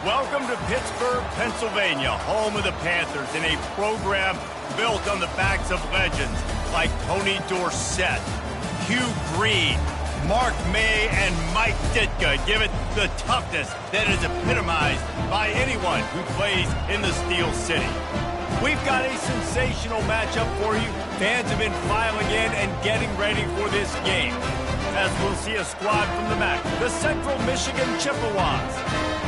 Welcome to Pittsburgh, Pennsylvania, home of the Panthers, in a program built on the backs of legends like Tony Dorsett, Hugh Green, Mark May, and Mike Ditka. Give it the toughness that is epitomized by anyone who plays in the Steel City. We've got a sensational matchup for you. Fans have been filing in and getting ready for this game, as we'll see a squad from the MAC, the Central Michigan Chippewas,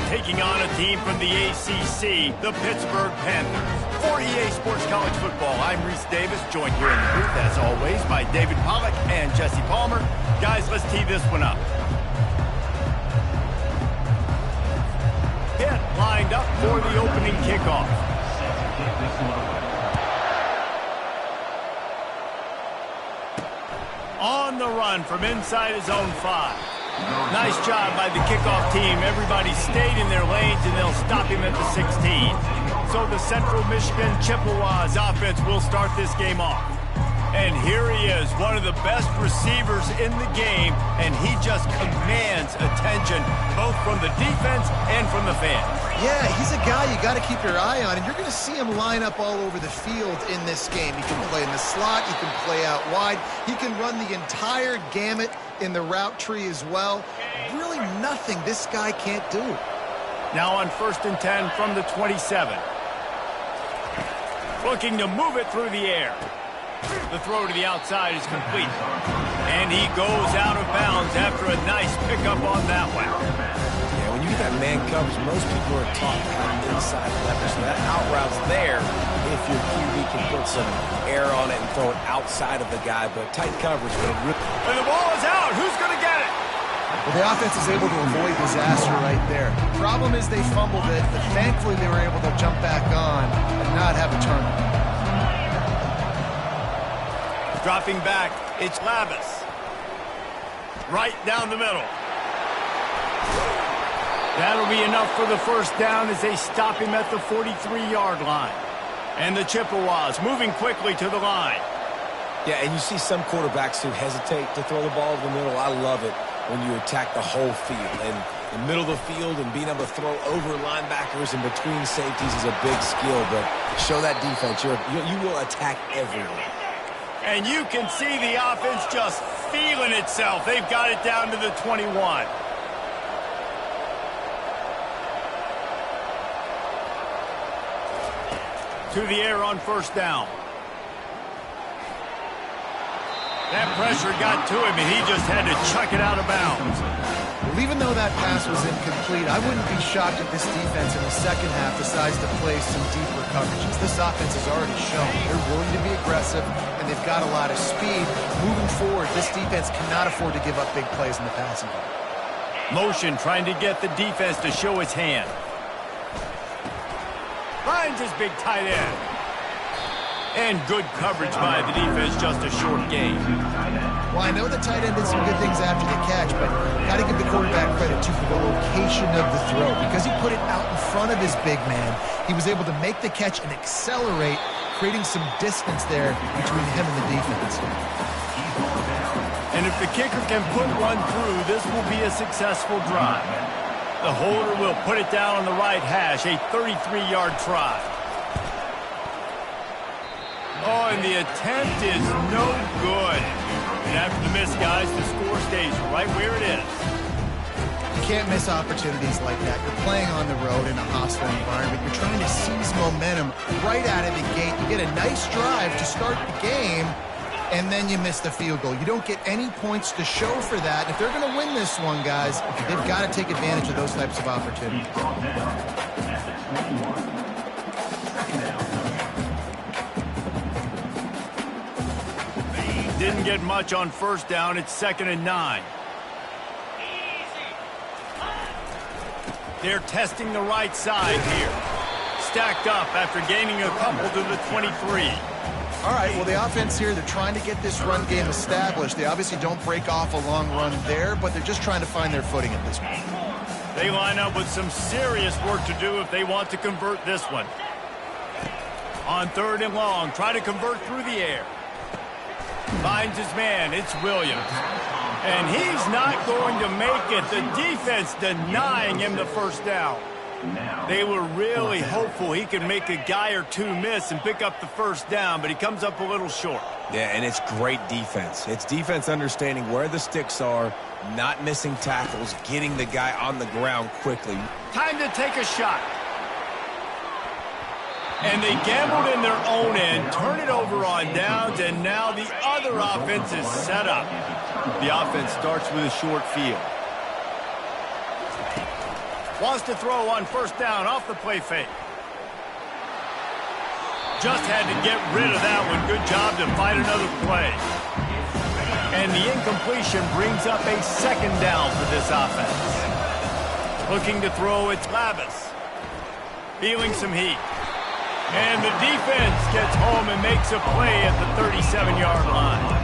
taking on a team from the ACC, the Pittsburgh Panthers. For EA Sports College Football, I'm Reese Davis, joined here in the booth, as always, by David Pollack and Jesse Palmer. Guys, let's tee this one up. Pitt lined up for the opening kickoff. On the run from inside his own 5. Nice job by the kickoff team. Everybody stayed in their lanes, and they'll stop him at the 16. So the Central Michigan Chippewas offense will start this game off. And here he is, one of the best receivers in the game, and he just commands attention both from the defense and from the fans. Yeah, he's a guy you got to keep your eye on, and you're going to see him line up all over the field in this game. He can play in the slot, he can play out wide, he can run the entire gamut in the route tree as well. Really nothing this guy can't do. Now on 1st and 10 from the 27. Looking to move it through the air. The throw to the outside is complete. And he goes out of bounds after a nice pickup on that one. Yeah, when you get that man coverage, most people are taught to have inside leverage. So that out route's there if your QB can put some air on it and throw it outside of the guy. But tight coverage. And the ball is out. Who's going to get it? Well, the offense is able to avoid disaster right there. The problem is they fumbled it, but thankfully they were able to jump back on and not have a turnover. Dropping back, it's Lavis. Right down the middle. That'll be enough for the first down as they stop him at the 43-yard line. And the Chippewas moving quickly to the line. Yeah, and you see some quarterbacks who hesitate to throw the ball in the middle. I love it when you attack the whole field. And the middle of the field and being able to throw over linebackers and between safeties is a big skill. But show that defense. You will attack everyone. And you can see the offense just feeling itself. They've got it down to the 21. To the air on 1st down. That pressure got to him, and he just had to chuck it out of bounds. Well, even though that pass was incomplete, I wouldn't be shocked if this defense in the second half decides to play some deeper coverages. This offense has already shown they're willing to be aggressive, and they've got a lot of speed. Moving forward, this defense cannot afford to give up big plays in the passing game. Motion trying to get the defense to show his hand. Finds his big tight end. And good coverage by the defense, just a short gain. Well, I know the tight end did some good things after the catch, but got to give the quarterback credit, too, for the location of the throw. Because he put it out in front of his big man, he was able to make the catch and accelerate, creating some distance there between him and the defense. And if the kicker can put one through, this will be a successful drive. The holder will put it down on the right hash, a 33-yard try. Oh, and the attempt is no good. And after the miss, guys, the score stays right where it is. You can't miss opportunities like that. You're playing on the road in a hostile environment. You're trying to seize momentum right out of the gate. You get a nice drive to start the game, and then you miss the field goal. You don't get any points to show for that. And if they're going to win this one, guys, they've got to take advantage of those types of opportunities. Didn't get much on 1st down. It's 2nd and 9. They're testing the right side here. Stacked up after gaining a couple to the 23. All right, well, the offense here, they're trying to get this run game established. They obviously don't break off a long run there, but they're just trying to find their footing at this point. They line up with some serious work to do if they want to convert this one. On 3rd and long, try to convert through the air. Finds his man, it's Williams. And he's not going to make it. The defense denying him the 1st down. They were really hopeful he could make a guy or two miss and pick up the first down, but he comes up a little short. Yeah, and it's great defense. It's defense understanding where the sticks are, not missing tackles, getting the guy on the ground quickly. Time to take a shot. And they gambled in their own end, turn it over on downs, and now the other offense is set up. The offense starts with a short field. Wants to throw on first down off the play fake. Just had to get rid of that one. Good job to fight another play. And the incompletion brings up a second down for this offense. Looking to throw, it's Lavis. Feeling some heat. And the defense gets home and makes a play at the 37-yard line.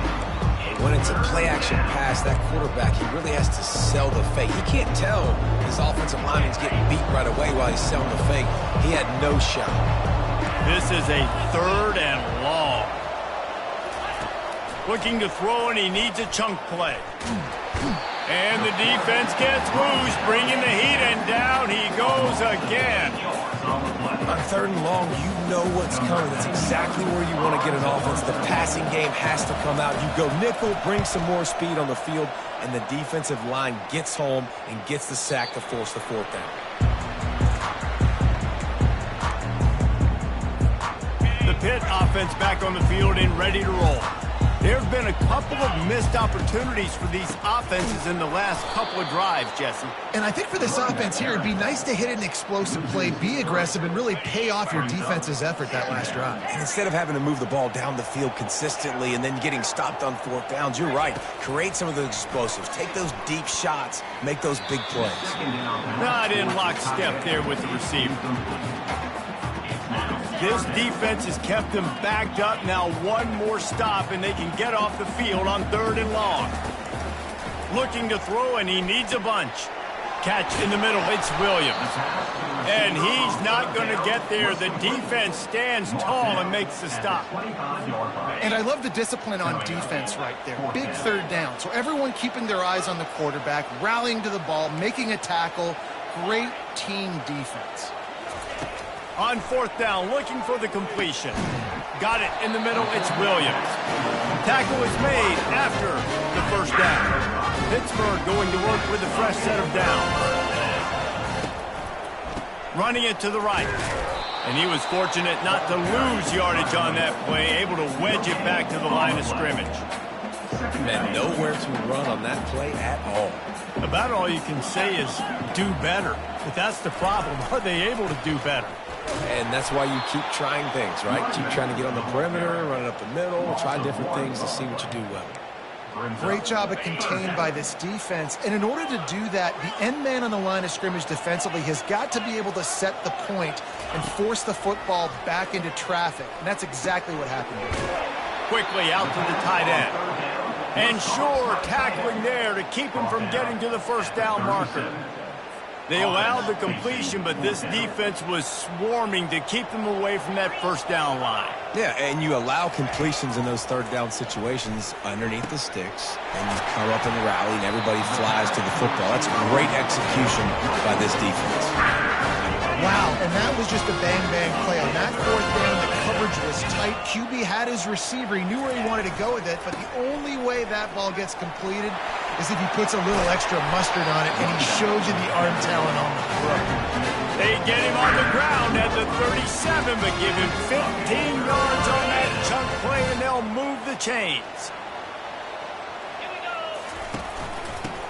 When it's a play-action pass, that quarterback, he really has to sell the fake. He can't tell his offensive lineman's getting beat right away while he's selling the fake. He had no shot. This is a 3rd and long. Looking to throw, and he needs a chunk play. And the defense gets loose, bringing the heat, and down he goes again. On 3rd and long, you know what's coming. That's exactly where you want to get an offense. The passing game has to come out. You go nickel, bring some more speed on the field, and the defensive line gets home and gets the sack to force the 4th down. The Pitt offense back on the field and ready to roll. There have been a couple of missed opportunities for these offenses in the last couple of drives, Jesse. And I think for this offense here, it'd be nice to hit an explosive play, be aggressive, and really pay off your defense's effort that last drive. And instead of having to move the ball down the field consistently and then getting stopped on 4th downs, you're right. Create some of those explosives. Take those deep shots. Make those big plays. Not in lockstep there with the receiver. This defense has kept them backed up. Now one more stop, and they can get off the field on 3rd and long. Looking to throw, and he needs a bunch. Catch in the middle. It's Williams. And he's not going to get there. The defense stands tall and makes the stop. And I love the discipline on defense right there. Big 3rd down. So everyone keeping their eyes on the quarterback, rallying to the ball, making a tackle. Great team defense. On 4th down, looking for the completion. Got it in the middle, it's Williams. Tackle is made after the first down. Pittsburgh going to work with a fresh set of downs. Running it to the right. And he was fortunate not to lose yardage on that play, able to wedge it back to the line of scrimmage. And nowhere to run on that play at all. About all you can say is do better. But that's the problem. Are they able to do better? And that's why you keep trying things, right? Keep trying to get on the perimeter, run it up the middle, try different things to see what you do well. Great job of contained by this defense. And in order to do that, the end man on the line of scrimmage defensively has got to be able to set the point and force the football back into traffic. And that's exactly what happened here. Quickly out to the tight end. And sure, tackling there to keep him from getting to the first down marker. They allowed the completion, but this defense was swarming to keep them away from that first down line. Yeah, and you allow completions in those 3rd down situations underneath the sticks, and you come up and rally, and everybody flies to the football. That's great execution by this defense. Wow, and that was just a bang-bang play. On that 4th down, the coverage was tight. QB had his receiver. He knew where he wanted to go with it, but the only way that ball gets completed is if he puts a little extra mustard on it, and he shows you the arm talent on the throw. They get him on the ground at the 37, but give him 15 yards on that chunk play, and they'll move the chains.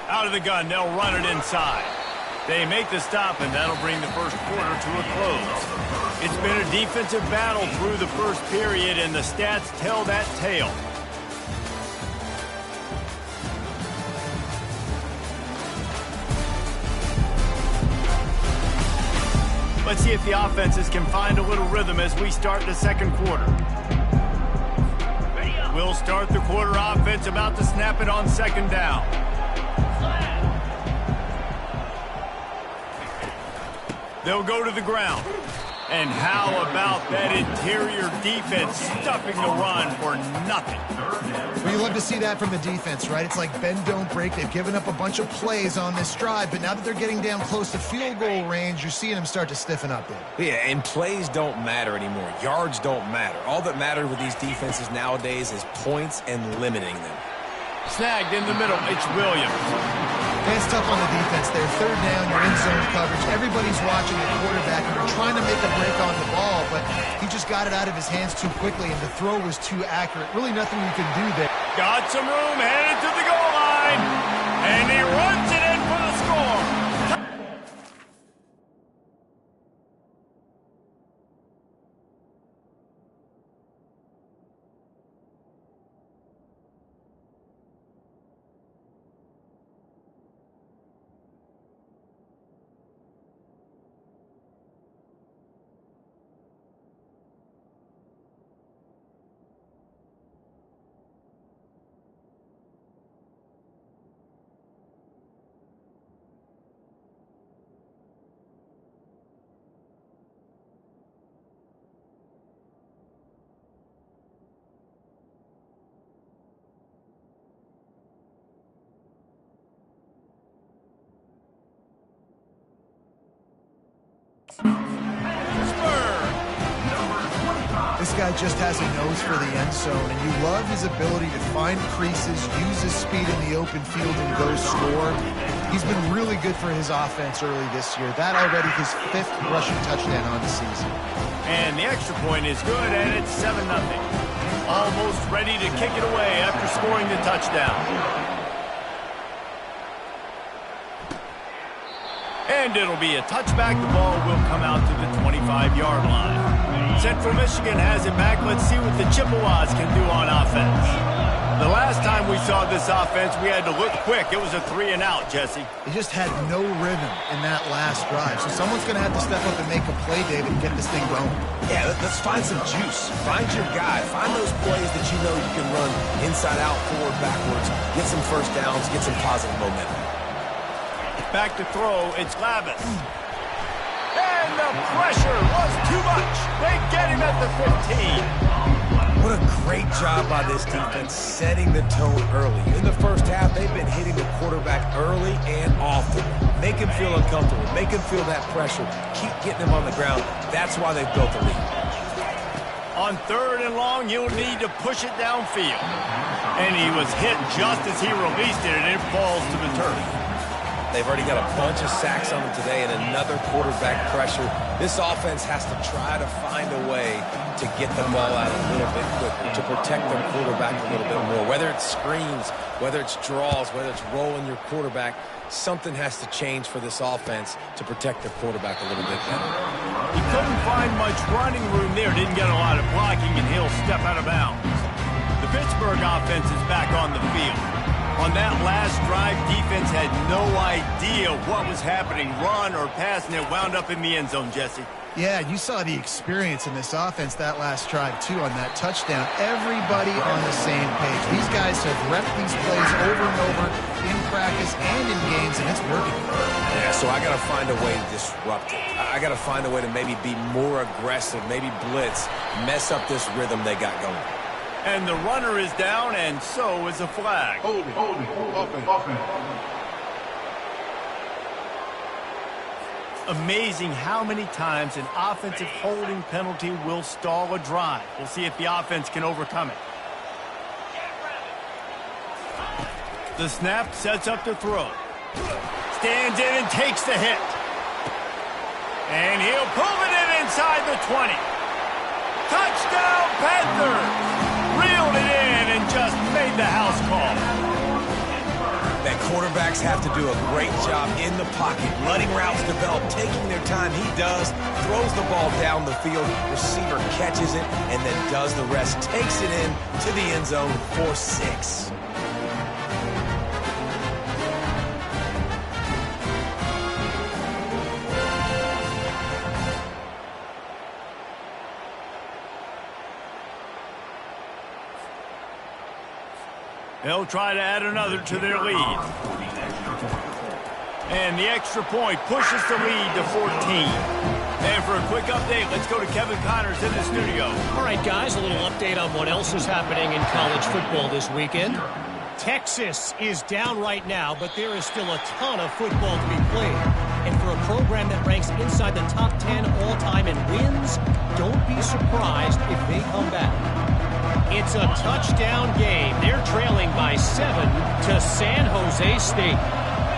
Out of the gun, they'll run it inside. They make the stop, and that'll bring the first quarter to a close. It's been a defensive battle through the first period, and the stats tell that tale. Let's see if the offenses can find a little rhythm as we start the second quarter. We'll start the quarter offense, about to snap it on 2nd down. They'll go to the ground. And how about that interior defense stuffing the run for nothing? We you love to see that from the defense, right? It's like bend, don't break. They've given up a bunch of plays on this drive, but now that they're getting down close to field goal range, you're seeing them start to stiffen up there. Yeah, and plays don't matter anymore. Yards don't matter. All that matters with these defenses nowadays is points and limiting them. Snagged in the middle. It's Williams. It's tough on the defense there. Third down, you're in zone coverage. Everybody's watching the quarterback, and you're trying to make a break on the ball, but he just got it out of his hands too quickly, and the throw was too accurate. Really nothing you can do there. Got some room, headed to the goal line, and he runs it in for the score. This guy just has a nose for the end zone, and you love his ability to find creases, use his speed in the open field, and go score. He's been really good for his offense early this year. That already his 5th rushing touchdown on the season. And the extra point is good, and it's 7-0. Almost ready to kick it away after scoring the touchdown. And it'll be a touchback. The ball will come out to the 25-yard line. Central Michigan has it back. Let's see what the Chippewas can do on offense. The last time we saw this offense, we had to look quick. It was a 3-and-out, Jesse. He just had no rhythm in that last drive. So someone's going to have to step up and make a play, David, and get this thing going. Yeah, let's find some juice. Find your guy. Find those plays that you know you can run inside out, forward, backwards. Get some first downs. Get some positive momentum. Back to throw. It's Lavis. And the pressure was too much. They get him at the 15. What a great job by this defense setting the tone early. In the first half, they've been hitting the quarterback early and often. Make him feel uncomfortable. Make him feel that pressure. Keep getting him on the ground. That's why they've built the lead. On 3rd and long, you'll need to push it downfield. And he was hit just as he released it, and it falls to the turf. They've already got a bunch of sacks on them today and another quarterback pressure. This offense has to try to find a way to get the ball out a little bit quicker, to protect their quarterback a little bit more. Whether it's screens, whether it's draws, whether it's rolling your quarterback, something has to change for this offense to protect their quarterback a little bit better. He couldn't find much running room there, didn't get a lot of blocking, and he'll step out of bounds. The Pittsburgh offense is back on the field. On that last drive, defense had no idea what was happening, run or pass, and it wound up in the end zone, Jesse. Yeah, you saw the experience in this offense that last drive, too, on that touchdown. Everybody on the same page. These guys have repped these plays over and over in practice and in games, and it's working. Yeah, so I got to find a way to disrupt it. I got to find a way to maybe be more aggressive, maybe blitz, mess up this rhythm they got going. And the runner is down, and so is a flag. Hold it, open. Amazing how many times an offensive holding penalty will stall a drive. We'll see if the offense can overcome it. The snap sets up the throw. Stands in and takes the hit. And he'll pull it in inside the 20. Touchdown, Panthers! Reeled it in and just made the house call. That quarterbacks have to do a great job in the pocket, letting routes develop, taking their time. He does, throws the ball down the field, receiver catches it, and then does the rest, takes it in to the end zone for 6. They'll try to add another to their lead. And the extra point pushes the lead to 14. And for a quick update, let's go to Kevin Connors in the studio. All right, guys, a little update on what else is happening in college football this weekend. Texas is down right now, but there is still a ton of football to be played. And for a program that ranks inside the top 10 all-time in wins, don't be surprised if they come back. It's a touchdown game. They're trailing by 7 to San Jose State.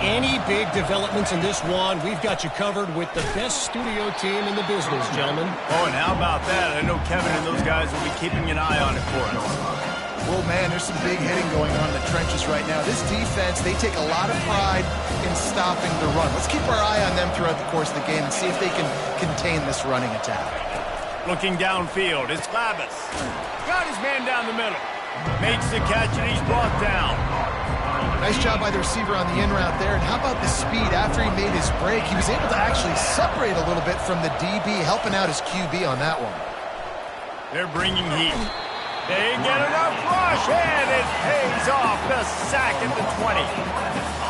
Any big developments in this one, we've got you covered with the best studio team in the business, gentlemen. Oh, and how about that? I know Kevin and those guys will be keeping an eye on it for us. Well, man, there's some big hitting going on in the trenches right now. This defense, they take a lot of pride in stopping the run. Let's keep our eye on them throughout the course of the game and see if they can contain this running attack. Looking downfield, it's Labus. Got his man down the middle. Makes the catch, and he's brought down. Nice job by the receiver on the in route there. And how about the speed after he made his break? He was able to actually separate a little bit from the DB, helping out his QB on that one. They're bringing heat. They get enough rush, and it pays off. The sack at the 20.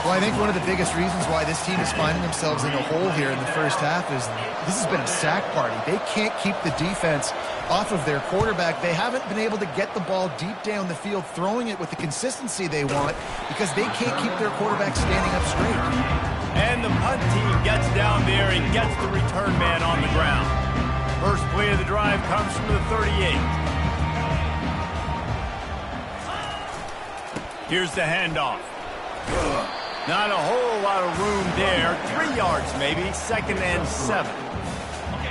Well, I think one of the biggest reasons why this team is finding themselves in a hole here in the first half is this has been a sack party. They can't keep the defense off of their quarterback. They haven't been able to get the ball deep down the field, throwing it with the consistency they want because they can't keep their quarterback standing up straight. And the punt team gets down there and gets the return man on the ground. First play of the drive comes from the 38. Here's the handoff. Not a whole lot of room there. 3 yards maybe, 2nd and 7.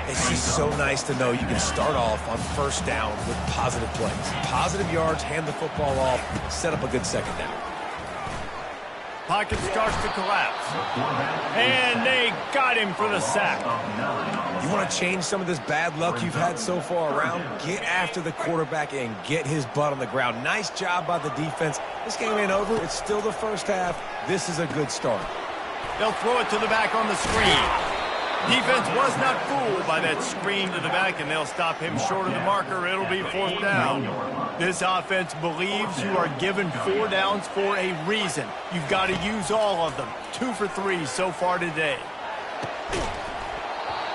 It's just so nice to know you can start off on first down with positive plays. Positive yards, hand the football off, set up a good second down. Pocket starts to collapse. And they got him for the sack. You want to change some of this bad luck you've had so far around? Get after the quarterback and get his butt on the ground. Nice job by the defense. This game ain't over. It's still the first half. This is a good start. They'll throw it to the back on the screen. Defense was not fooled by that screen to the back, and they'll stop him short of the marker. It'll be 4th down. This offense believes you are given 4 downs for a reason. You've got to use all of them. 2 for 3 so far today.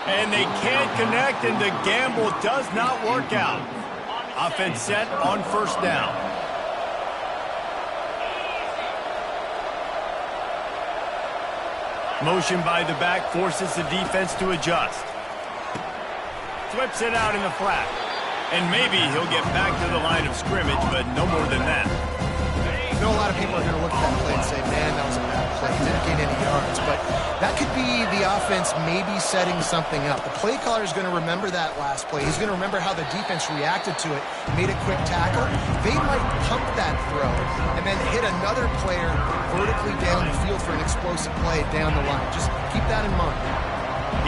And they can't connect, and the gamble does not work out. Offense set on first down. Motion by the back forces the defense to adjust. Flips it out in the flat. And maybe he'll get back to the line of scrimmage, but no more than that. I know a lot of people are going to look at that play and say, man, that was a bad play. He didn't gain any yards. But that could be the offense maybe setting something up. The play caller is going to remember that last play. He's going to remember how the defense reacted to it, made a quick tackle. They might pump that throw and then hit another player vertically down the field for an explosive play down the line. Just keep that in mind.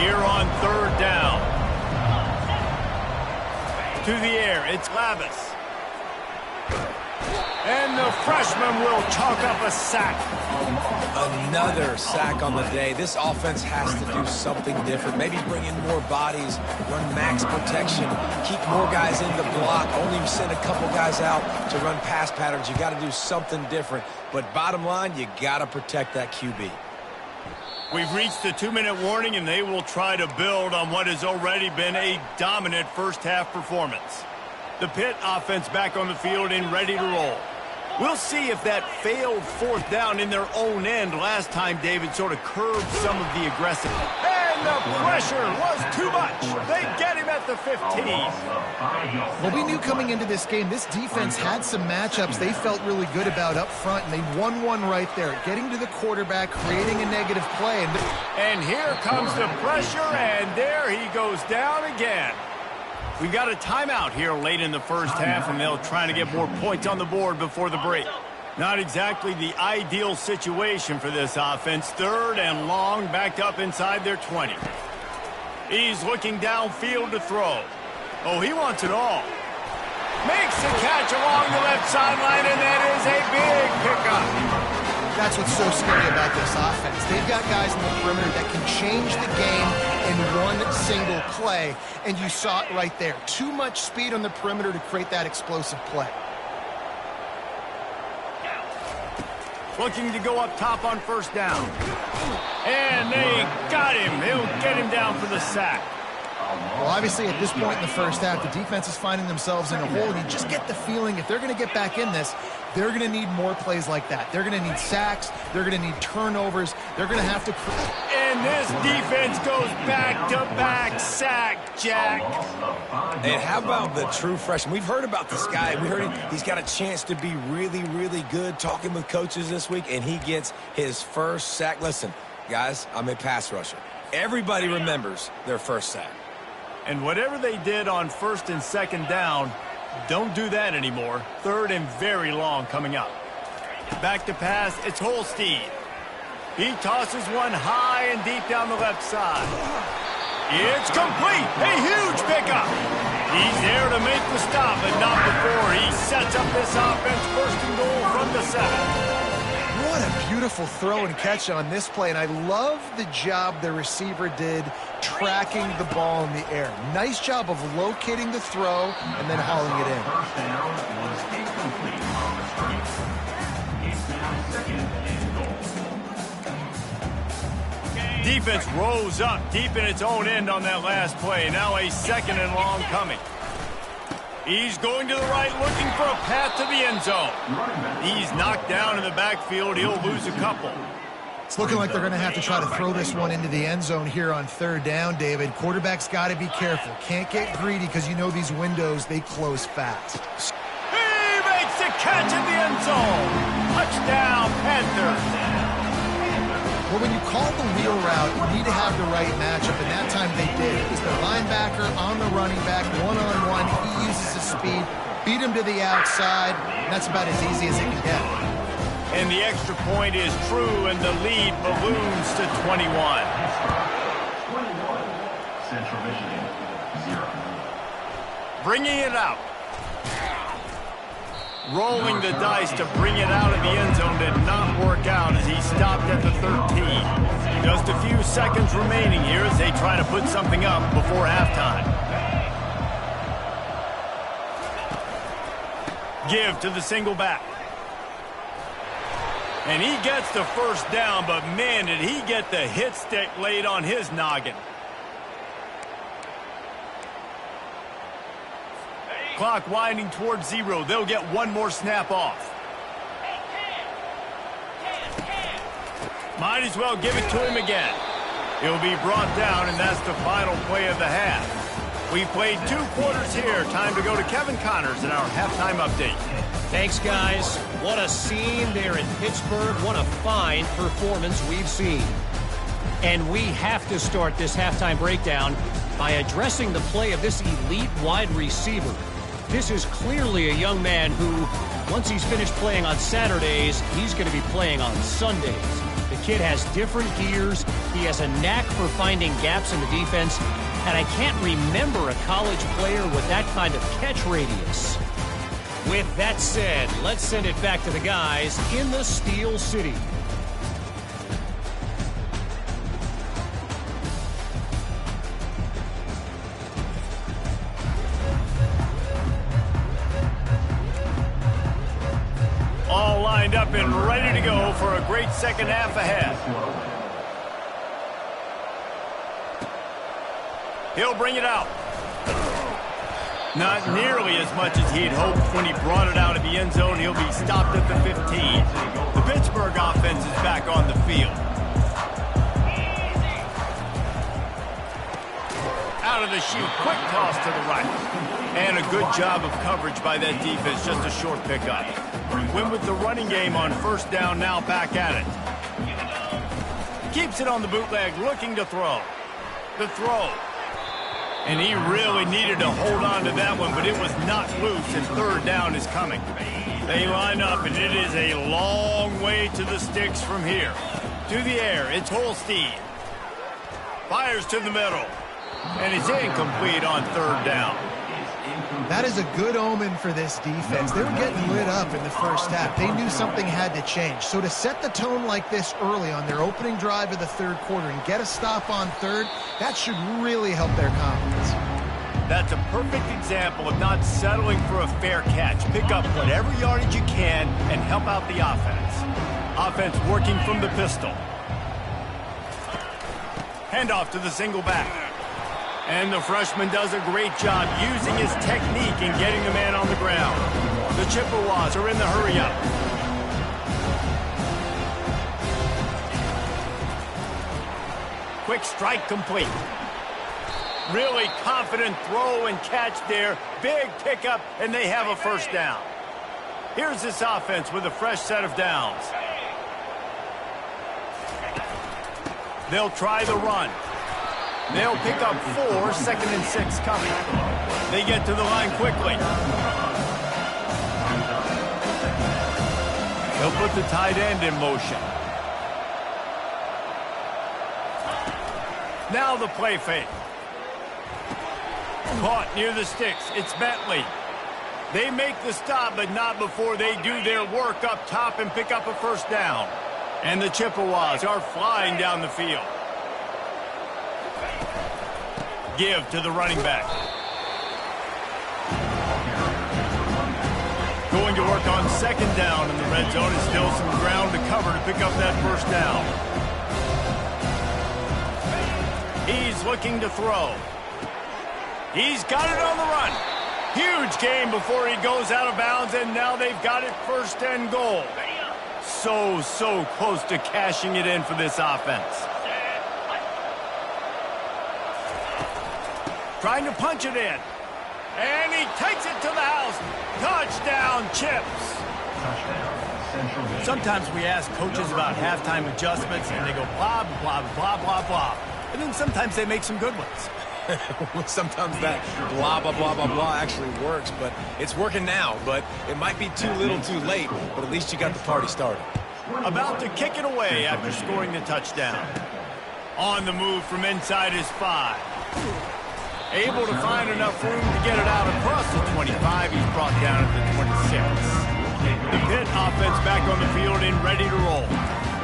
Here on 3rd down. To the air, it's Labus. And the freshman will chalk up a sack. Another sack on the day. This offense has to do something different. Maybe bring in more bodies, run max protection, keep more guys in the block, only send a couple guys out to run pass patterns. You got to do something different. But bottom line, you got to protect that QB. We've reached the 2-minute warning, and they will try to build on what has already been a dominant first-half performance. The Pitt offense back on the field and ready to roll. We'll see if that failed 4th down in their own end last time David sort of curbed some of the aggressiveness. And the pressure was too much. They get him at the 15. Well, we knew coming into this game, this defense had some matchups they felt really good about up front, and they won one right there, getting to the quarterback, creating a negative play. And here comes the pressure, and there he goes down again. We've got a timeout here late in the first half, and they'll try to get more points on the board before the break. Not exactly the ideal situation for this offense. 3rd and long, backed up inside their 20. He's looking downfield to throw. Oh, he wants it all. Makes the catch along the left sideline, and that is a big pickup. That's what's so scary about this offense. They've got guys in the perimeter that can change the game in one single play, and you saw it right there. Too much speed on the perimeter to create that explosive play. Looking to go up top on first down. And they got him. He'll get him down for the sack. Well, obviously, at this point in the first half, the defense is finding themselves in a hole, and you just get the feeling if they're going to get back in this, they're going to need more plays like that. They're going to need sacks. They're going to need turnovers. They're going to have to... And this defense goes back-to-back sack, Jack. And how about the true freshman? We've heard about this guy. We heard he's got a chance to be really, really good talking with coaches this week, and he gets his first sack. Listen, guys, I'm a pass rusher. Everybody remembers their first sack. And whatever they did on first and second down, don't do that anymore. Third and very long coming up. Back to pass, it's Holstein. He tosses one high and deep down the left side. It's complete. A huge pickup. He's there to make the stop, but not before he sets up this offense first and goal from the 7. What a beautiful throw and catch on this play, and I love the job the receiver did tracking the ball in the air. Nice job of locating the throw and then hauling it in. Defense rose up deep in its own end on that last play. Now a second and long coming. He's going to the right, looking for a path to the end zone. He's knocked down in the backfield. He'll lose a couple. It's looking like they're going to have to try to throw this one into the end zone here on third down, David. Quarterback's got to be careful. Can't get greedy because you know these windows, they close fast. He makes a catch in the end zone. Touchdown, Panthers. Well, when you call the wheel route, you need to have the right matchup, and that time they did. It was the linebacker on the running back, one-on-one. He uses his speed, beat him to the outside, and that's about as easy as it can get. And the extra point is true, and the lead balloons to 21. Central Michigan, 0. Bringing it out. Rolling the dice to bring it out of the end zone did not work out as he stopped at the 13. Just a few seconds remaining here as they try to put something up before halftime. Give to the single back. And he gets the first down, but man, did he get the hit stick laid on his noggin. Clock winding towards 0. They'll get one more snap off. Might as well give it to him again. He'll be brought down, and that's the final play of the half. We've played 2 quarters here. Time to go to Kevin Connors in our halftime update. Thanks, guys. What a scene there in Pittsburgh. What a fine performance we've seen. And we have to start this halftime breakdown by addressing the play of this elite wide receiver. This is clearly a young man who, once he's finished playing on Saturdays, he's going to be playing on Sundays. The kid has different gears. He has a knack for finding gaps in the defense. And I can't remember a college player with that kind of catch radius. With that said, let's send it back to the guys in the Steel City. All lined up and ready to go for a great second half ahead. He'll bring it out. Not nearly as much as he'd hoped when he brought it out of the end zone. He'll be stopped at the 15. The Pittsburgh offense is back on the field. Out of the chute, quick toss to the right. And a good job of coverage by that defense, just a short pickup. Win with the running game on first down, now back at it. Keeps it on the bootleg, looking to throw. The throw. And he really needed to hold on to that one, but it was not loose, and third down is coming. They line up, and it is a long way to the sticks from here. To the air, it's Holstein. Fires to the middle. And it's incomplete on third down. That is a good omen for this defense. They were getting lit up in the first half. They knew something had to change. So to set the tone like this early on their opening drive of the third quarter and get a stop on third, that should really help their confidence. That's a perfect example of not settling for a fair catch. Pick up whatever yardage you can and help out the offense. Offense working from the pistol. Handoff to the single back. And the freshman does a great job using his technique and getting the man on the ground. The Chippewas are in the hurry-up. Quick strike complete. Really confident throw and catch there. Big pickup, and they have a first down. Here's this offense with a fresh set of downs. They'll try the run. They'll pick up 4, 2nd and 6 coming. They get to the line quickly. They'll put the tight end in motion. Now the play fake. Caught near the sticks. It's Bentley. They make the stop, but not before they do their work up top and pick up a first down. And the Chippewas are flying down the field. Give to the running back. Going to work on 2nd down in the red zone, and still some ground to cover to pick up that first down. He's looking to throw. He's got it on the run. Huge gain before he goes out of bounds, and now they've got it 1st and goal. So close to cashing it in for this offense. Trying to punch it in. And he takes it to the house. Touchdown, Chips. Sometimes we ask coaches about halftime adjustments, and they go blah, blah, blah, blah, blah. And then sometimes they make some good ones. Sometimes that blah, blah, blah, blah, blah actually works, but it's working now. But it might be too little too late, but at least you got the party started. About to kick it away after scoring the touchdown. On the move from inside his 5. Able to find enough room to get it out across the 25. He's brought down at the 26. The Pitt offense back on the field and ready to roll.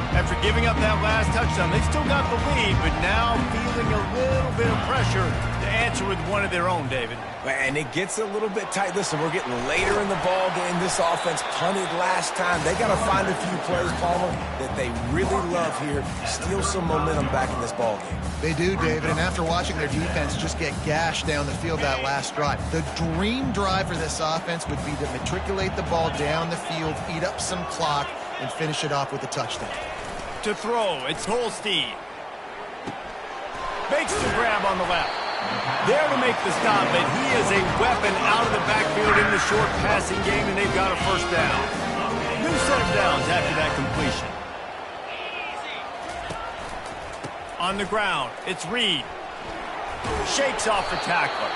After giving up that last touchdown, they still got the lead, but now feeling a little bit of pressure to answer with one of their own, David. And it gets a little bit tight. Listen, we're getting later in the ball game. This offense punted last time. They got to find a few plays, Palmer, that they really love here. Steal some momentum back in this ball game. They do, David, and after watching their defense just get gashed down the field that last drive, the dream drive for this offense would be to matriculate the ball down the field, eat up some clock, and finish it off with a touchdown. To throw, it's Holstein. Makes the grab on the left. There to make the stop, but he is a weapon out of the backfield in the short passing game, and they've got a first down. New set of downs after that completion. On the ground, it's Reed. Shakes off the tackler.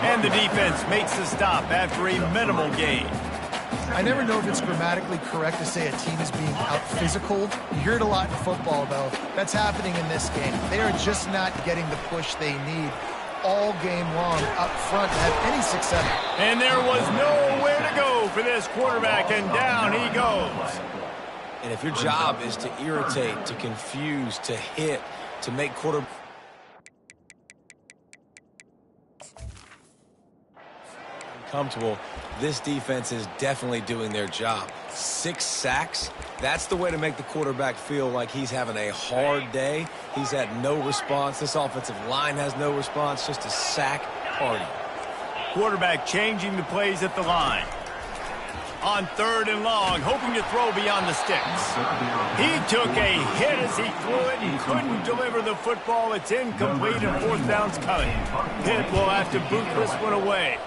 And the defense makes the stop after a minimal gain. I never know if it's grammatically correct to say a team is being out-physical. You hear it a lot in football, though. That's happening in this game. They are just not getting the push they need all game long up front to have any success. And there was nowhere to go for this quarterback, and down he goes. And if your job is to irritate, to confuse, to hit, to make comfortable, this defense is definitely doing their job. 6 sacks, that's the way to make the quarterback feel like he's having a hard day. He's had no response. This offensive line has no response, just a sack party. Quarterback changing the plays at the line. On 3rd and long, hoping to throw beyond the sticks. He took a hit as he threw it and couldn't deliver the football. It's incomplete and 4th down's coming. Pitt will have to boot this one away.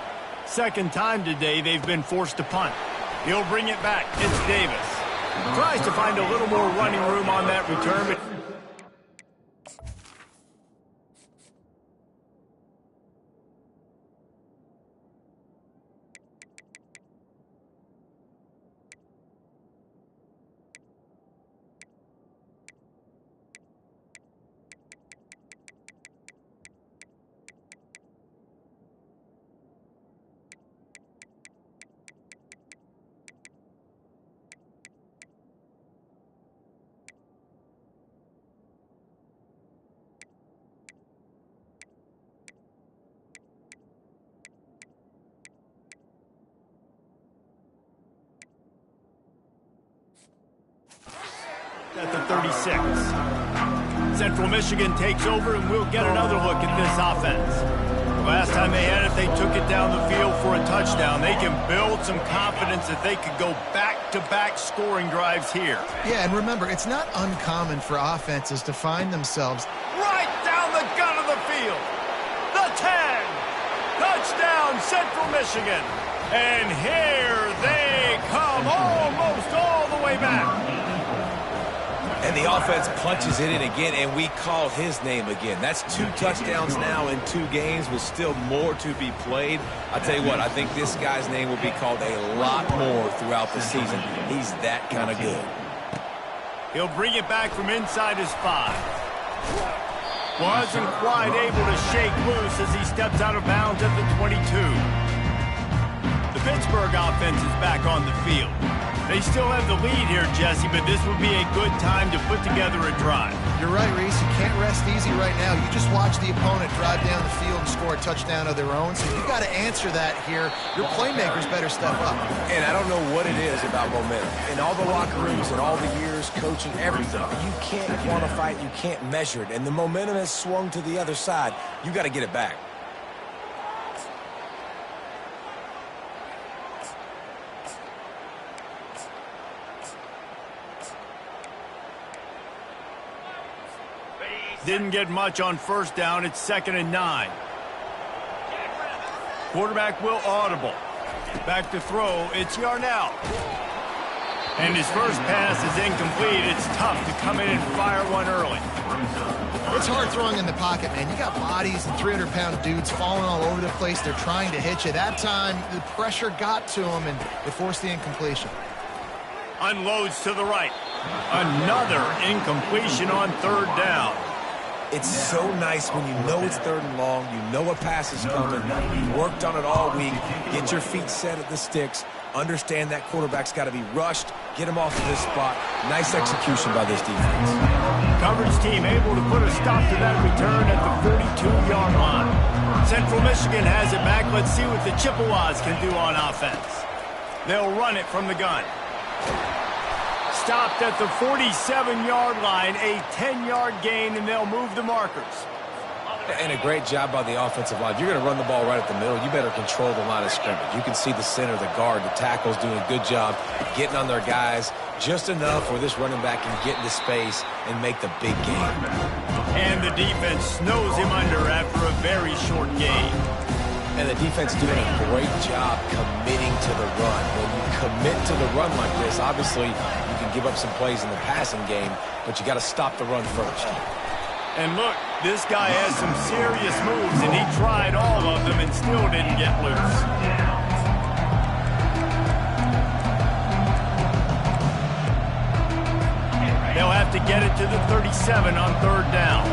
2nd time today they've been forced to punt. He'll bring it back. It's Davis. Tries to find a little more running room on that return, but at the 36. Central Michigan takes over, and we'll get another look at this offense. The last time they had it, they took it down the field for a touchdown. They can build some confidence that they could go back-to-back scoring drives here. Yeah, and remember, it's not uncommon for offenses to find themselves right down the gut of the field. The 10. Touchdown, Central Michigan. And here they come, almost all the way back. And the offense punches it in again, and we call his name again. That's 2 touchdowns now in 2 games with still more to be played. I tell you what, I think this guy's name will be called a lot more throughout the season. He's that kind of good. He'll bring it back from inside his 5. Wasn't quite able to shake loose as he steps out of bounds at the 22. The Pittsburgh offense is back on the field. They still have the lead here, Jesse, but this would be a good time to put together a drive. You're right, Reese. You can't rest easy right now. You just watch the opponent drive down the field and score a touchdown of their own. So you got to answer that here. Your playmakers better step up. And I don't know what it is about momentum. In all the locker rooms and all the years coaching, everything, you can't quantify it, you can't measure it. And the momentum has swung to the other side. You got to get it back. Didn't get much on first down. It's 2nd and 9. Quarterback will audible. Back to throw. It's Yarnell. And his first pass is incomplete. It's tough to come in and fire one early. It's hard throwing in the pocket, man. You got bodies and 300-pound dudes falling all over the place. They're trying to hit you. That time, the pressure got to him, and it forced the incompletion. Unloads to the right. Another incompletion on 3rd down. It's so nice when you know it's 3rd and long, you know a pass is coming, you worked on it all week, get your feet set at the sticks, understand that quarterback's got to be rushed, get him off of this spot. Nice execution by this defense. Coverage team able to put a stop to that return at the 42-yard line. Central Michigan has it back. Let's see what the Chippewas can do on offense. They'll run it from the gun. Stopped at the 47-yard line, a 10-yard gain, and they'll move the markers. And a great job by the offensive line. If you're going to run the ball right at the middle, you better control the line of scrimmage. You can see the center, the guard, the tackles doing a good job getting on their guys just enough where this running back can get into space and make the big game. And the defense snows him under after a very short gain. And the defense doing a great job committing to the run. When you commit to the run like this, obviously you can give up some plays in the passing game, but you got to stop the run first. And look, this guy has some serious moves, and he tried all of them and still didn't get loose. They'll have to get it to the 37 on 3rd down.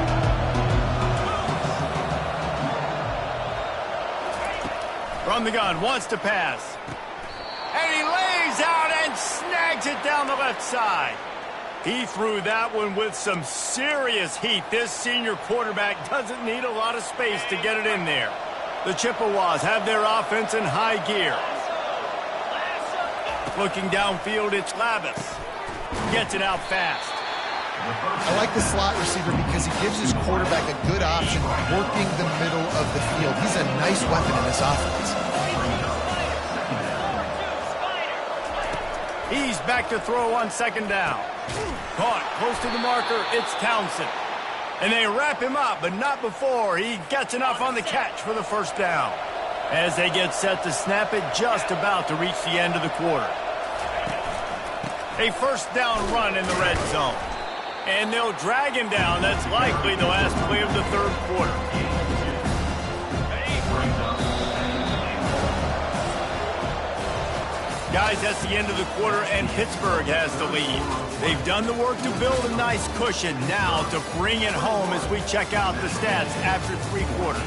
From the gun, wants to pass. And he lays out and snags it down the left side. He threw that one with some serious heat. This senior quarterback doesn't need a lot of space to get it in there. The Chippewas have their offense in high gear. Looking downfield, it's Lavis. Gets it out fast. I like the slot receiver because he gives his quarterback a good option working the middle of the field. He's a nice weapon in this offense. He's back to throw on 2nd down. Caught close to the marker, it's Townsend. And they wrap him up, but not before he gets enough on the catch for the 1st down. As they get set to snap it, just about to reach the end of the quarter. A 1st down run in the red zone. And they'll drag him down. That's likely the last play of the 3rd quarter. Guys, that's the end of the quarter, and Pittsburgh has the lead. They've done the work to build a nice cushion. Now to bring it home as we check out the stats after 3 quarters.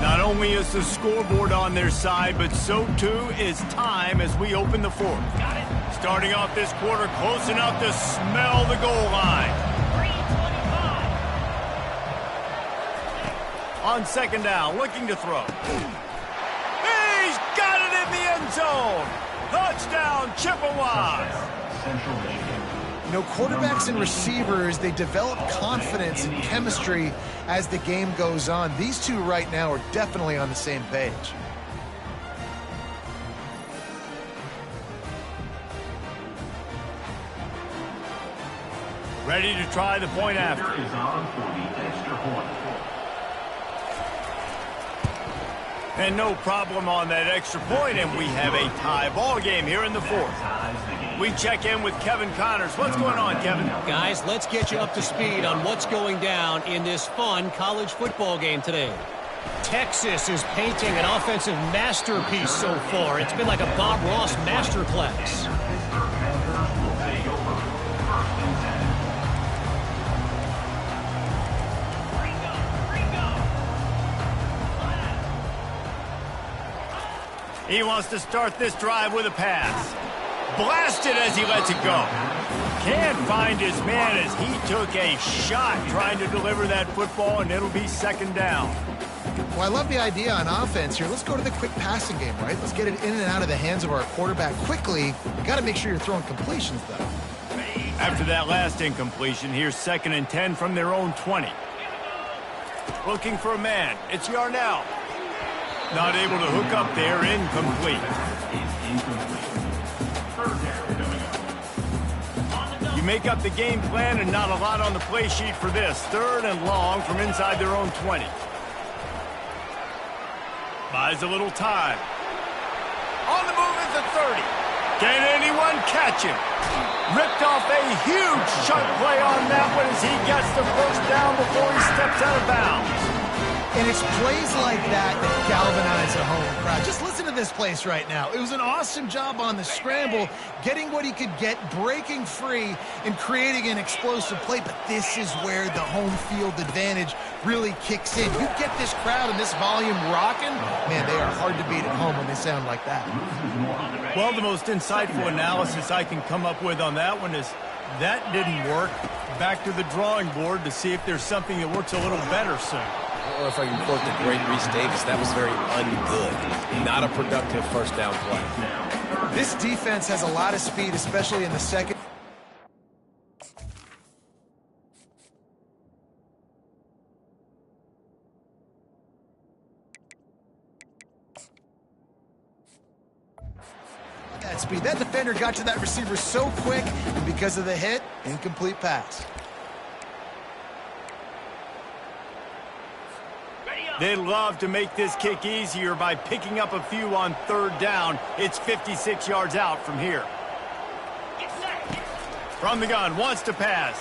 Not only is the scoreboard on their side, but so too is time as we open the 4th. Starting off this quarter close enough to smell the goal line. On 2nd down, looking to throw. He's got it in the end zone. Touchdown, Chippewas. Central Michigan. You know, quarterbacks and receivers, they develop confidence and chemistry as the game goes on. These two right now are definitely on the same page. Ready to try the point after. Is on for the extra point. And no problem on that extra point, and we have a tie ball game here in the fourth. We check in with Kevin Connors. What's going on, Kevin? Guys, let's get you up to speed on what's going down in this fun college football game today. Texas is painting an offensive masterpiece so far. It's been like a Bob Ross masterclass. He wants to start this drive with a pass. Blasted as he lets it go. Can't find his man as he took a shot trying to deliver that football, and it'll be second down. Well, I love the idea on offense here. Let's go to the quick passing game, right? Let's get it in and out of the hands of our quarterback quickly. You got to make sure you're throwing completions, though. After that last incompletion, here's 2nd and 10 from their own 20. Looking for a man. It's Yarnell. Not able to hook up there. Incomplete. You make up the game plan and not a lot on the play sheet for this. 3rd and long from inside their own 20. Buys a little time. On the move is the 30. Can anyone catch him? Ripped off a huge chunk play on that one as he gets the first down before he steps out of bounds. And it's plays like that that galvanize a home crowd. Just listen to this place right now. It was an awesome job on the scramble, getting what he could get, breaking free, and creating an explosive play. But this is where the home field advantage really kicks in. You get this crowd and this volume rocking, man, they are hard to beat at home when they sound like that. Well, the most insightful analysis I can come up with on that one is that didn't work. Back to the drawing board to see if there's something that works a little better soon. Or if I can quote the great Reese Davis, that was very ungood. Not a productive first down play. This defense has a lot of speed, especially in the second. That speed. That defender got to that receiver so quick, and because of the hit, incomplete pass. They'd love to make this kick easier by picking up a few on 3rd down. It's 56 yards out from here. From the gun, wants to pass.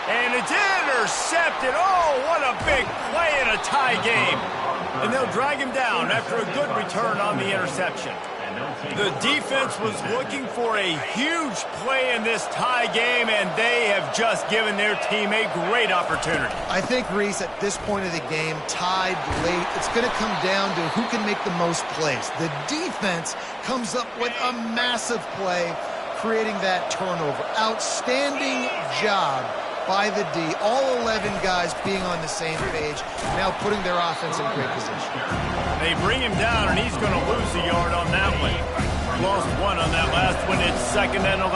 And it's intercepted. Oh, what a big play in a tie game. And they'll drag him down after a good return on the interception. The defense was looking for a huge play in this tie game, and they have just given their team a great opportunity. I think, Reese, at this point of the game, tied late, it's going to come down to who can make the most plays. The defense comes up with a massive play, creating that turnover. Outstanding job by the D. All 11 guys being on the same page, now putting their offense in great position. They bring him down, and he's going to lose a yard on that one. Lost one on that last one. It's 2nd and 11.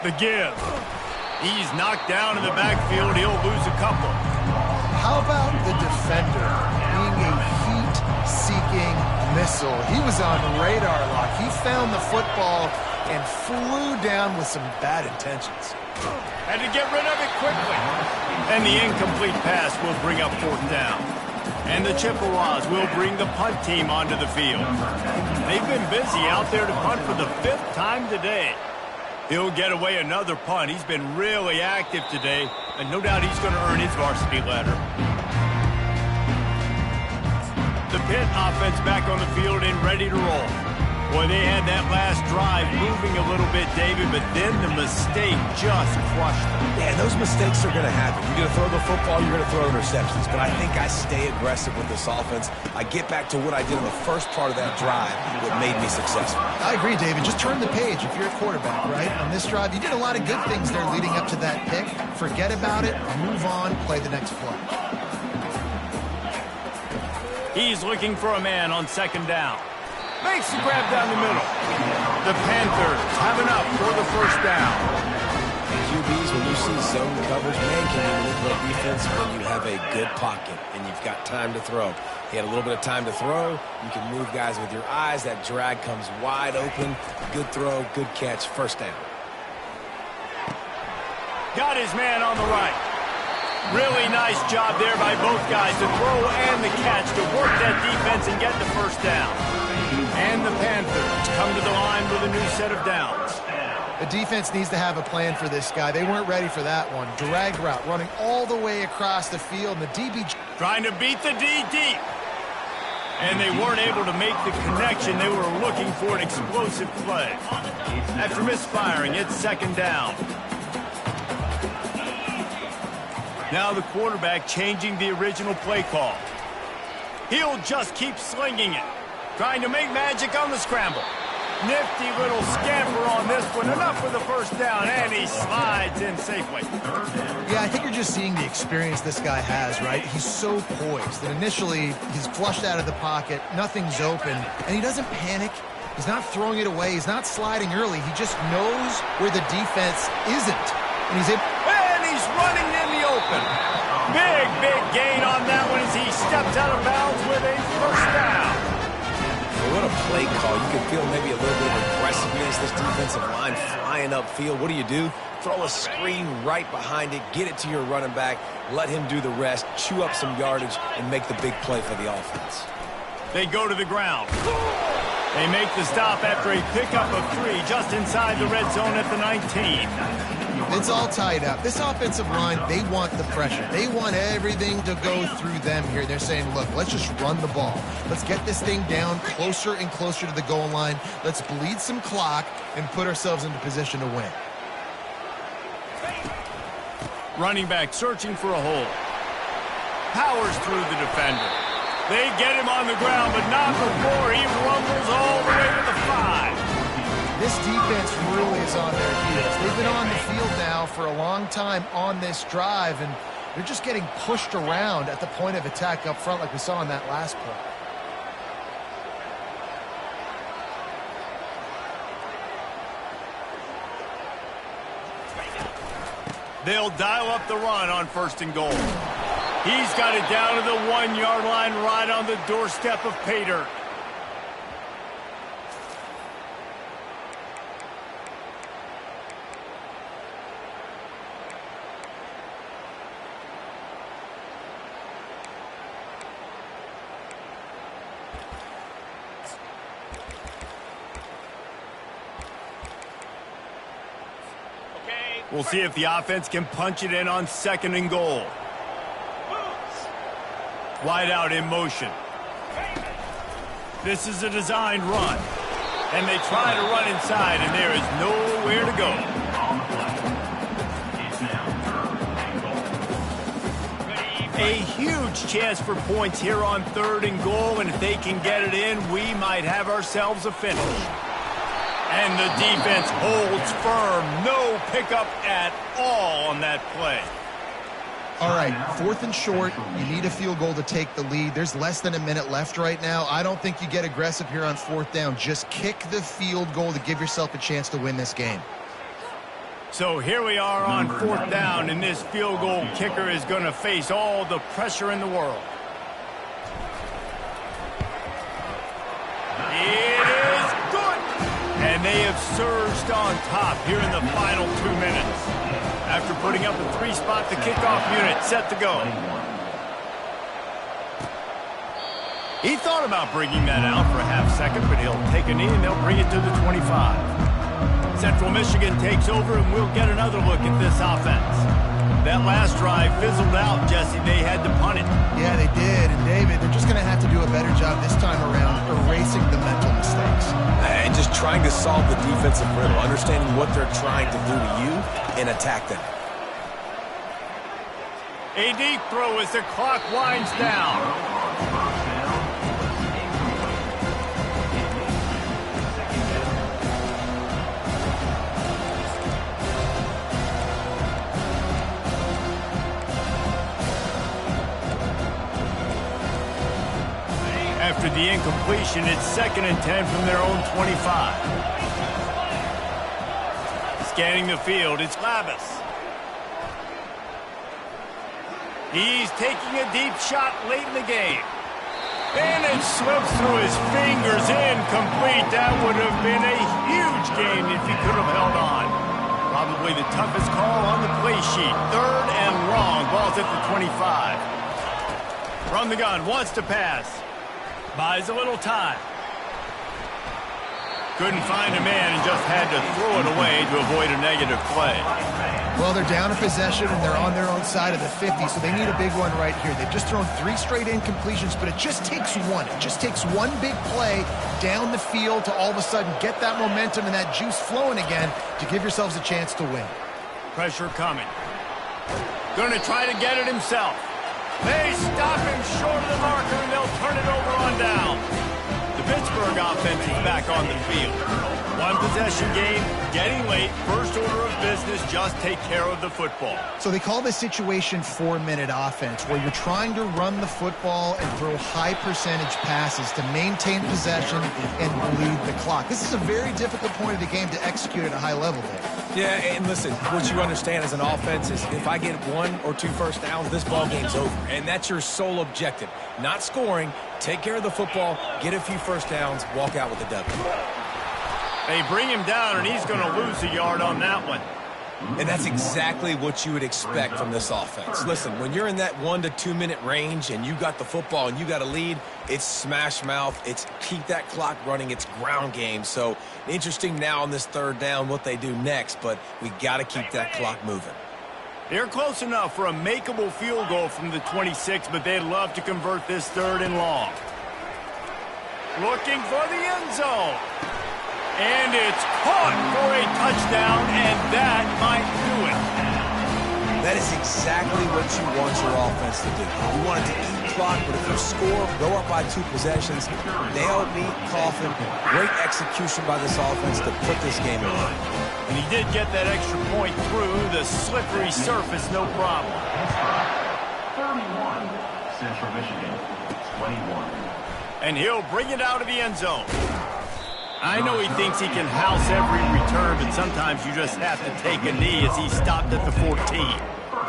The give. He's knocked down in the backfield. He'll lose a couple. How about the defender being a heat-seeking missile? He was on radar lock. He found the football and flew down with some bad intentions. Had to get rid of it quickly. And the incomplete pass will bring up 4th down. And the Chippewas will bring the punt team onto the field. They've been busy out there to punt for the 5th time today. He'll get away another punt. He's been really active today, and no doubt he's going to earn his varsity letter. The Pitt offense back on the field and ready to roll. Boy, they had that last drive moving a little bit, David, but then the mistake just crushed them. Yeah, those mistakes are going to happen. You're going to throw the football, you're going to throw interceptions. But I think I stay aggressive with this offense. I get back to what I did in the first part of that drive, what made me successful. I agree, David. Just turn the page if you're a quarterback, right? On this drive, you did a lot of good things there leading up to that pick. Forget about it, move on, play the next play. He's looking for a man on second down. Makes the grab down the middle. The Panthers have enough for the first down. QBs, when you see zone coverage, man, can you manipulate defense when you have a good pocket and you've got time to throw. He had a little bit of time to throw. You can move guys with your eyes. That drag comes wide open. Good throw, good catch, first down. Got his man on the right. Really nice job there by both guys, the throw and the catch, to work that defense and get the first down. And the Panthers come to the line with a new set of downs. The defense needs to have a plan for this guy. They weren't ready for that one. Drag route running all the way across the field. And the DB trying to beat the D deep. And they weren't able to make the connection. They were looking for an explosive play. After misfiring, it's second down. Now the quarterback changing the original play call. He'll just keep slinging it. Trying to make magic on the scramble. Nifty little scamper on this one. Enough for the first down, and he slides in safely. Yeah, I think you're just seeing the experience this guy has, right? He's so poised. And initially, he's flushed out of the pocket. Nothing's open. And he doesn't panic. He's not throwing it away. He's not sliding early. He just knows where the defense isn't. And he's able... And he's running in the open. Big gain on that one as he steps out of bounds with a first down. What a play call. You can feel maybe a little bit of aggressiveness. This defensive line flying upfield. What do? Throw a screen right behind it. Get it to your running back. Let him do the rest. Chew up some yardage and make the big play for the offense. They go to the ground. They make the stop after a pickup of 3 just inside the red zone at the 19. It's all tied up. This offensive line, they want the pressure. They want everything to go through them here. They're saying, look, let's just run the ball. Let's get this thing down closer and closer to the goal line. Let's bleed some clock and put ourselves into position to win. Running back searching for a hole. Powers through the defender. They get him on the ground, but not before he rumbles all the way to the 5. This defense really is on their heels. They've been on the field now for a long time on this drive, and they're just getting pushed around at the point of attack up front like we saw in that last play. They'll dial up the run on first and goal. He's got it down to the 1-yard line right on the doorstep of pay dirt. We'll see if the offense can punch it in on second and goal. Wide out in motion. This is a designed run. And they try to run inside, and there is nowhere to go. A huge chance for points here on third and goal, and if they can get it in, we might have ourselves a finish. And the defense holds firm. No pickup at all on that play. All right, 4th and short. You need a field goal to take the lead. There's less than a minute left right now. I don't think you get aggressive here on 4th down. Just kick the field goal to give yourself a chance to win this game. So here we are on 4th down, and this field goal kicker is going to face all the pressure in the world. It is good! And they have surged on top here in the final 2 minutes. After putting up a 3-spot, the kickoff unit set to go. He thought about bringing that out for a half-second, but he'll take a knee and they'll bring it to the 25. Central Michigan takes over, and we'll get another look at this offense. That last drive fizzled out, Jesse. They had to punt it. Yeah, they did. And, David, they're just going to have to do a better job this time around erasing the mental mistakes. And just trying to solve the defensive riddle, understanding what they're trying to do to you and attack them. A deep throw as the clock winds down. After the incompletion, it's 2nd and 10 from their own 25. Scanning the field, it's Labus. He's taking a deep shot late in the game. And it slips through his fingers, incomplete. That would have been a huge game if he could have held on. Probably the toughest call on the play sheet. 3rd and long. Ball's at the 25. From the gun, wants to pass. Buys a little time. Couldn't find a man and just had to throw it away to avoid a negative play. Well, they're down a possession, and they're on their own side of the 50, so they need a big one right here. They've just thrown 3 straight incompletions, but it just takes one. It just takes one big play down the field to all of a sudden get that momentum and that juice flowing again to give yourselves a chance to win. Pressure coming. Going to try to get it himself. They stop him short of the marker, and they'll turn it over on down. The Pittsburgh offense is back on the field. 1 possession game, getting late, first order of business, just take care of the football. So they call this situation 4-minute offense, where you're trying to run the football and throw high percentage passes to maintain possession and bleed the clock. This is a very difficult point of the game to execute at a high level there. Yeah, and listen, what you understand as an offense is if I get 1 or 2 first downs, this ball game's over. And that's your sole objective. Not scoring, take care of the football, get a few first downs, walk out with a W. They bring him down, and he's going to lose a yard on that one. And that's exactly what you would expect from this offense. Listen, when you're in that 1 to 2 minute range and you got the football and you got a lead, it's smash mouth, it's keep that clock running, it's ground game. So interesting now on this 3rd down what they do next, but we got to keep that clock moving. They're close enough for a makeable field goal from the 26, but they'd love to convert this 3rd and long. Looking for the end zone. And it's caught for a touchdown, and that might do it. That is exactly what you want your offense to do. You want it to eat clock, but if you score, go up by 2 possessions, nail me, coffin. Great execution by this offense to put this game away. And he did get that extra point through the slippery surface, no problem. 31, Central Michigan, 21. And he'll bring it out of the end zone. I know he thinks he can house every return, but sometimes you just have to take a knee as he stopped at the 14.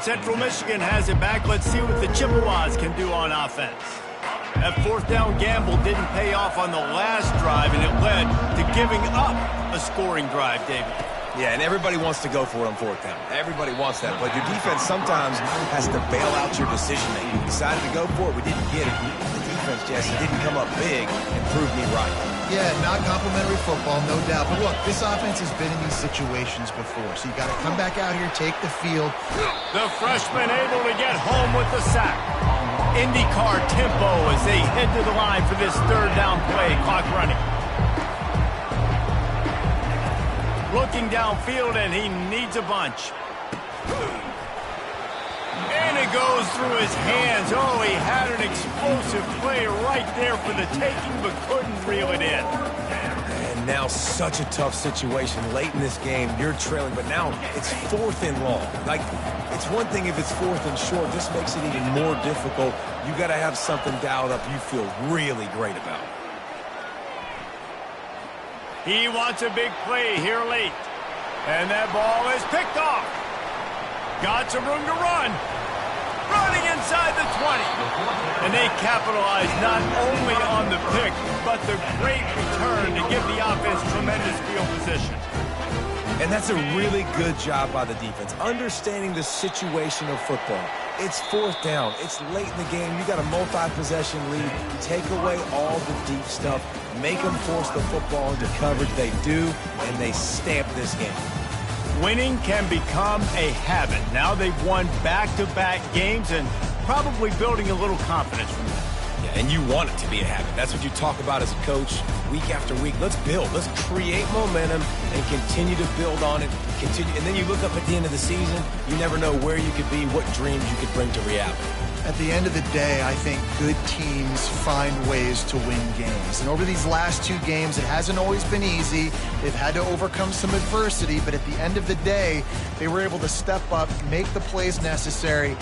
Central Michigan has it back. Let's see what the Chippewas can do on offense. That 4th down gamble didn't pay off on the last drive, and it led to giving up a scoring drive, David. Yeah, and everybody wants to go for it on 4th down. Everybody wants that, but your defense sometimes has to bail out your decision-making. We decided to go for it. We didn't get it. The defense, Jesse, didn't come up big and prove me right. Yeah, not complimentary football, no doubt. But look, this offense has been in these situations before, so you got to come back out here, take the field. The freshman able to get home with the sack. IndyCar tempo as they head to the line for this 3rd down play. Clock running. Looking downfield, and he needs a bunch. And it goes through his hands. Oh, he had an explosive play right there for the taking, but couldn't reel it in. And now such a tough situation. Late in this game, you're trailing, but now it's 4th and long. Like, it's one thing if it's 4th and short. This makes it even more difficult. You got to have something dialed up you feel really great about. He wants a big play here late. And that ball is picked off. Got some room to run. Running inside the 20. And they capitalize not only on the pick, but the great return to give the offense tremendous field position. And that's a really good job by the defense, understanding the situation of football. It's 4th down. It's late in the game. You got a multi-possession lead. Take away all the deep stuff. Make them force the football into coverage. They do, and they stamp this game. Winning can become a habit. Now they've won back-to-back games and probably building a little confidence from that. Yeah, and you want it to be a habit. That's what you talk about as a coach week after week. Let's build. Let's create momentum and continue to build on it. Continue, and then you look up at the end of the season, you never know where you could be, what dreams you could bring to reality. At the end of the day, I think good teams find ways to win games. And over these last 2 games, it hasn't always been easy. They've had to overcome some adversity, but at the end of the day, they were able to step up, make the plays necessary,